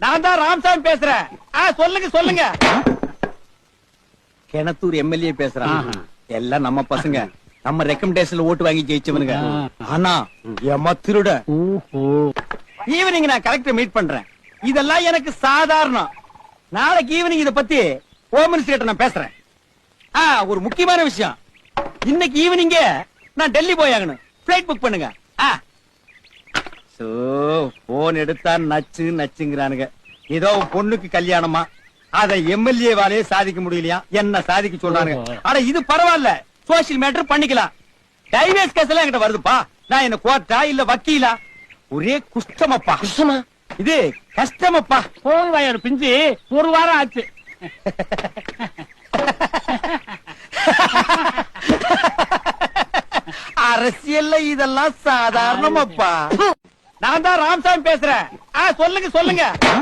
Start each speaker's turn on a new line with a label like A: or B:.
A: நான் தான் ராமசாமி பேசுறேன். சொல்லுங்க சொல்லுங்க. கிணத்தூர் எம்எல்ஏ பேசுறான். எல்லாம் நம்ம பசங்க, நம்ம ரெக்கமெண்டேஷன்ல ஓட்டு வாங்கி ஜெயிச்சவனுங்க. ஆனா ஏமா திருட. ஈவினிங் நான் கலெக்டர் மீட் பண்றேன். இதெல்லாம் எனக்கு சாதாரணம். நாளைக்கு ஈவினிங் இத பத்தி ஹோம் மினிஸ்டர் நான் பேசுறேன். ஒரு முக்கியமான விஷயம். இன்னைக்கு ஈவினிங்க நான் டெல்லி போய் ஆகணும். பிளைட் புக் பண்ணுங்க. போன் எடுத்தா நச்சு நச்சுங்கிறானுங்க. ஏதோ பொண்ணுக்கு கல்யாணமா, அத எம்எல்ஏ வாலையே சாதிக்க முடியலையா, என்ன சாதிக்க சொல்றானுங்க. ஆனா இது பரவாயில்ல, சோசியல் மேட்டர் பண்ணிக்கலாம். டைவர்ஸ் கேஸ் எல்லாம் என்கிட்ட வருதுப்பா. நான் என்ன கோர்ட்டா இல்ல வக்கீலா? ஒரே குஷ்டமப்பா. குஷ்டமா? இது கஷ்டமப்பா.
B: போன் வயர் பிஞ்சு ஒரு வாரம் ஆச்சு.
A: அரசியல்ல இதெல்லாம் சாதாரணமாப்பா. நான் தான் ராமசாமி பேசுறேன். சொல்லுங்க சொல்லுங்க.